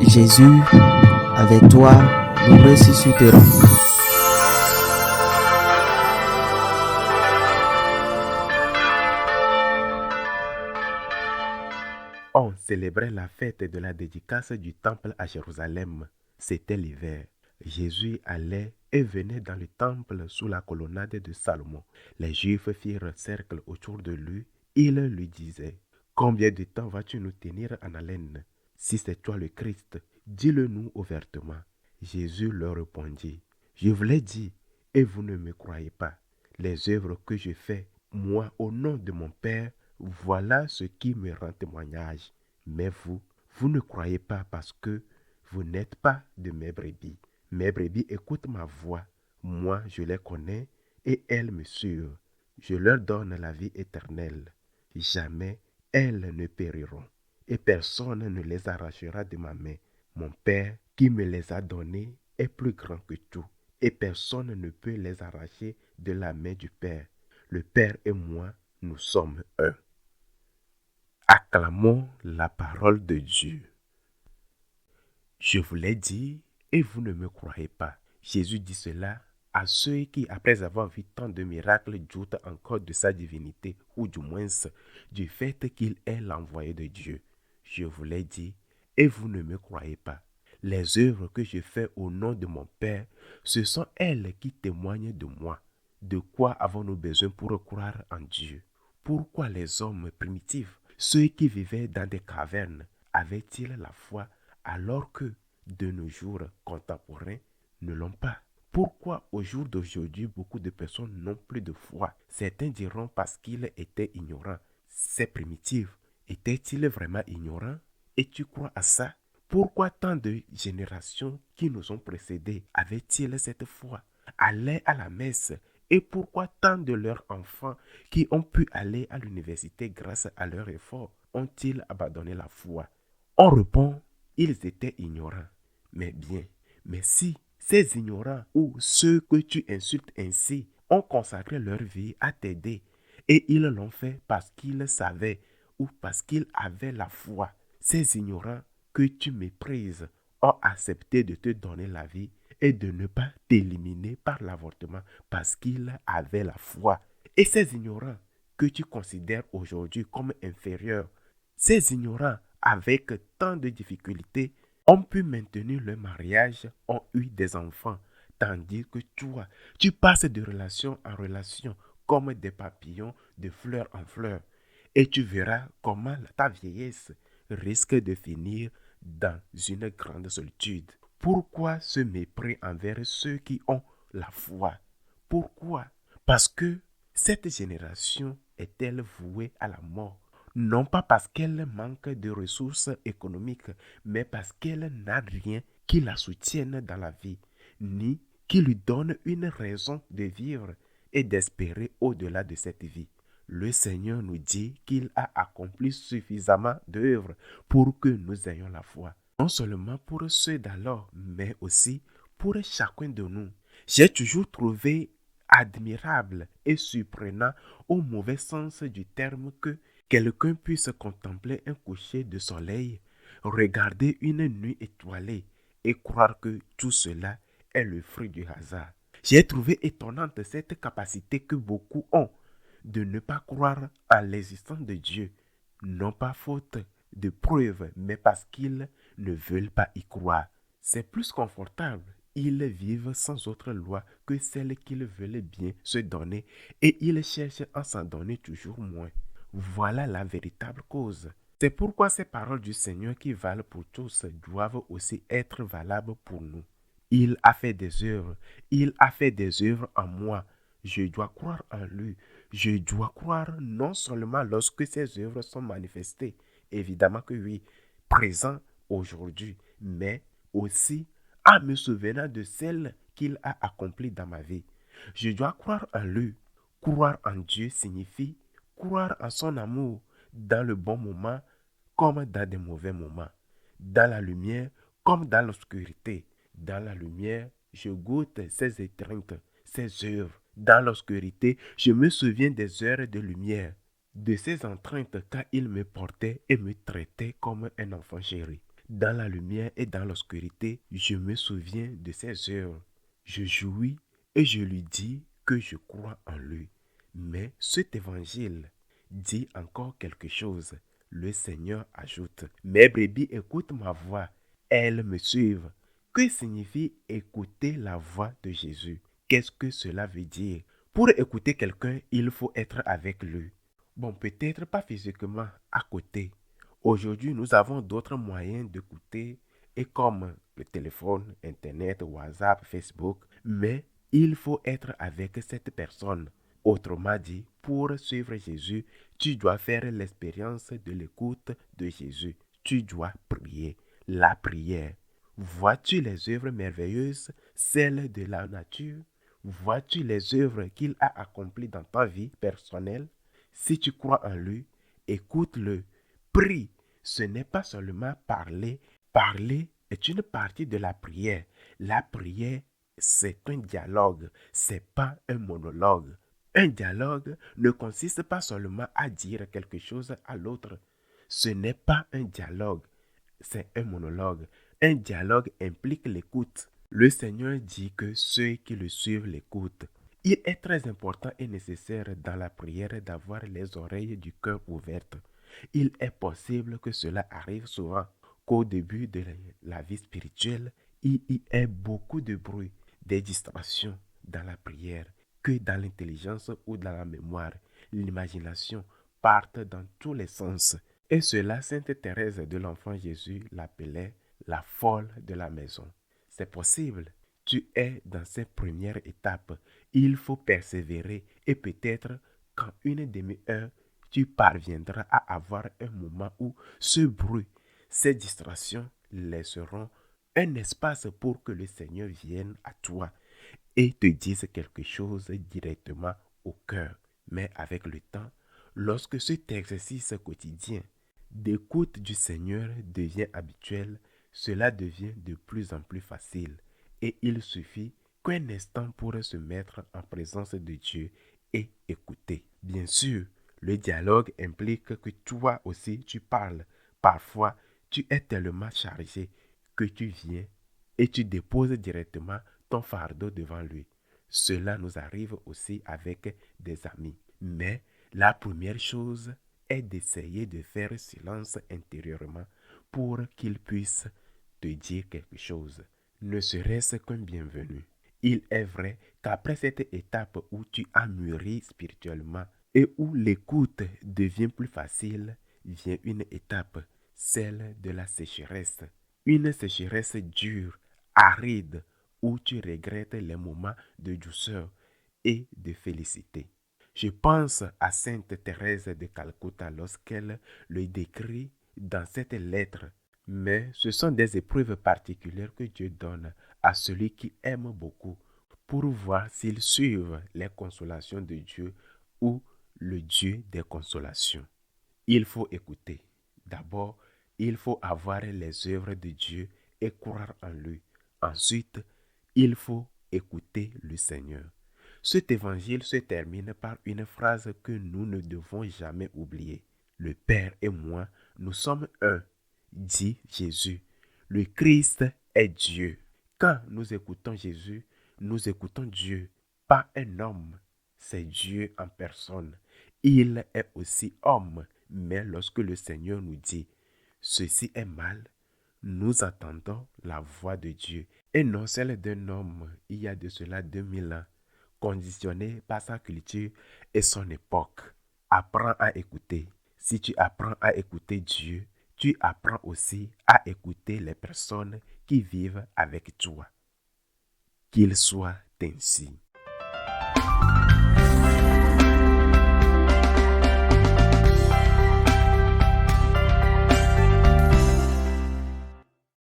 Jésus, avec toi, nous ressusciterons. On célébrait la fête de la dédicace du temple à Jérusalem. C'était l'hiver. Jésus allait et venait dans le temple sous la colonnade de Salomon. Les Juifs firent cercle autour de lui. Ils lui disaient: Combien de temps vas-tu nous tenir en haleine? Si c'est toi le Christ, dis-le-nous ouvertement. Jésus leur répondit: Je vous l'ai dit, et vous ne me croyez pas. Les œuvres que je fais, moi, au nom de mon Père, voilà ce qui me rend témoignage. Mais vous ne croyez pas parce que vous n'êtes pas de mes brebis. Mes brebis écoutent ma voix. Moi, je les connais et elles me suivent. Je leur donne la vie éternelle. Jamais elles ne périront et personne ne les arrachera de ma main. Mon Père qui me les a donnés est plus grand que tout et personne ne peut les arracher de la main du Père. Le Père et moi, nous sommes un. Acclamons la parole de Dieu. Je vous l'ai dit et vous ne me croyez pas. Jésus dit cela à ceux qui, après avoir vu tant de miracles, doutent encore de sa divinité, ou du moins du fait qu'il est l'envoyé de Dieu. Je vous l'ai dit et vous ne me croyez pas. Les œuvres que je fais au nom de mon Père, ce sont elles qui témoignent de moi. De quoi avons-nous besoin pour croire en Dieu? Pourquoi les hommes primitifs, ceux qui vivaient dans des cavernes, avaient-ils la foi alors que de nos jours contemporains ne l'ont pas? Pourquoi au jour d'aujourd'hui beaucoup de personnes n'ont plus de foi? Certains diront parce qu'ils étaient ignorants. Ces primitifs étaient-ils vraiment ignorants? Et tu crois à ça? Pourquoi tant de générations qui nous ont précédés avaient-ils cette foi? Allaient à la messe. Et pourquoi tant de leurs enfants qui ont pu aller à l'université grâce à leur effort ont-ils abandonné la foi? On répond: ils étaient ignorants. Mais bien, mais si ces ignorants ou ceux que tu insultes ainsi ont consacré leur vie à t'aider et ils l'ont fait parce qu'ils savaient ou parce qu'ils avaient la foi, ces ignorants que tu méprises ont accepté de te donner la vie et de ne pas t'éliminer par l'avortement parce qu'ils avaient la foi. Et ces ignorants que tu considères aujourd'hui comme inférieurs, ces ignorants avec tant de difficultés ont pu maintenir leur mariage, ont eu des enfants, tandis que toi, tu passes de relation en relation comme des papillons de fleur en fleur. Et tu verras comment ta vieillesse risque de finir dans une grande solitude. Pourquoi ce mépris envers ceux qui ont la foi? Pourquoi? Parce que cette génération est-elle vouée à la mort? Non pas parce qu'elle manque de ressources économiques, mais parce qu'elle n'a rien qui la soutienne dans la vie, ni qui lui donne une raison de vivre et d'espérer au-delà de cette vie. Le Seigneur nous dit qu'il a accompli suffisamment d'œuvres pour que nous ayons la foi. Non seulement pour ceux d'alors, mais aussi pour chacun de nous. J'ai toujours trouvé admirable et surprenant au mauvais sens du terme que quelqu'un puisse contempler un coucher de soleil, regarder une nuit étoilée et croire que tout cela est le fruit du hasard. J'ai trouvé étonnante cette capacité que beaucoup ont de ne pas croire à l'existence de Dieu, non pas faute de preuves, mais parce qu'ils ne veulent pas y croire. C'est plus confortable. Ils vivent sans autre loi que celle qu'ils veulent bien se donner et ils cherchent à s'en donner toujours moins. Voilà la véritable cause. C'est pourquoi ces paroles du Seigneur qui valent pour tous doivent aussi être valables pour nous. Il a fait des œuvres. Il a fait des œuvres en moi. Je dois croire en lui. Je dois croire non seulement lorsque ces œuvres sont manifestées, évidemment que oui, présent aujourd'hui, mais aussi en me souvenant de celles qu'il a accomplies dans ma vie. Je dois croire en lui. Croire en Dieu signifie croire en son amour dans le bon moment comme dans des mauvais moments, dans la lumière comme dans l'obscurité. Dans la lumière, je goûte ses étreintes, ses œuvres. Dans l'obscurité, je me souviens des heures de lumière, de ses entreintes quand il me portait et me traitait comme un enfant chéri. Dans la lumière et dans l'obscurité, je me souviens de ses œuvres. Je jouis et je lui dis que je crois en lui. Mais cet évangile dit encore quelque chose. Le Seigneur ajoute, mes brebis écoutent ma voix, elles me suivent. Que signifie écouter la voix de Jésus? Qu'est-ce que cela veut dire? Pour écouter quelqu'un, il faut être avec lui. Bon, peut-être pas physiquement à côté. Aujourd'hui, nous avons d'autres moyens d'écouter, et comme le téléphone, Internet, WhatsApp, Facebook, mais il faut être avec cette personne. Autrement dit, pour suivre Jésus, tu dois faire l'expérience de l'écoute de Jésus. Tu dois prier. La prière. Vois-tu les œuvres merveilleuses, celles de la nature? Vois-tu les œuvres qu'il a accomplies dans ta vie personnelle? Si tu crois en lui, écoute-le. Prie. Ce n'est pas seulement parler. Parler est une partie de la prière. La prière, c'est un dialogue, c'est pas un monologue. Un dialogue ne consiste pas seulement à dire quelque chose à l'autre. Ce n'est pas un dialogue, c'est un monologue. Un dialogue implique l'écoute. Le Seigneur dit que ceux qui le suivent l'écoutent. Il est très important et nécessaire dans la prière d'avoir les oreilles du cœur ouvertes. Il est possible que cela arrive souvent, qu'au début de la vie spirituelle, il y ait beaucoup de bruit, des distractions dans la prière, que dans l'intelligence ou dans la mémoire, l'imagination parte dans tous les sens. Et cela, Sainte Thérèse de l'Enfant Jésus l'appelait la folle de la maison. C'est possible. Tu es dans cette première étape. Il faut persévérer et peut-être qu'en une demi-heure, tu parviendras à avoir un moment où ce bruit, ces distractions laisseront un espace pour que le Seigneur vienne à toi et te dise quelque chose directement au cœur. Mais avec le temps, lorsque cet exercice quotidien d'écoute du Seigneur devient habituel, cela devient de plus en plus facile et il suffit qu'un instant pour se mettre en présence de Dieu et écouter. Bien sûr, le dialogue implique que toi aussi tu parles. Parfois, tu es tellement chargé que tu viens et tu déposes directement ton fardeau devant lui. Cela nous arrive aussi avec des amis. Mais la première chose est d'essayer de faire silence intérieurement pour qu'il puisse te dire quelque chose, ne serait-ce qu'un bienvenu. Il est vrai qu'après cette étape où tu as mûri spirituellement et où l'écoute devient plus facile, vient une étape, celle de la sécheresse. Une sécheresse dure, aride, où tu regrettes les moments de douceur et de félicité. Je pense à Sainte Thérèse de Calcutta lorsqu'elle le décrit dans cette lettre. Mais ce sont des épreuves particulières que Dieu donne à celui qui aime beaucoup pour voir s'ils suivent les consolations de Dieu ou le Dieu des consolations. Il faut écouter. D'abord, il faut avoir les œuvres de Dieu et croire en lui. Ensuite, il faut écouter le Seigneur. Cet évangile se termine par une phrase que nous ne devons jamais oublier. Le Père et moi, nous sommes un, dit Jésus. Le Christ est Dieu. Quand nous écoutons Jésus, nous écoutons Dieu, pas un homme. C'est Dieu en personne. Il est aussi homme, mais lorsque le Seigneur nous dit « ceci est mal », nous entendons la voix de Dieu et non celle d'un homme il y a de cela 2000 ans, conditionné par sa culture et son époque. Apprends à écouter. Si tu apprends à écouter Dieu, tu apprends aussi à écouter les personnes qui vivent avec toi. Qu'il soit ainsi.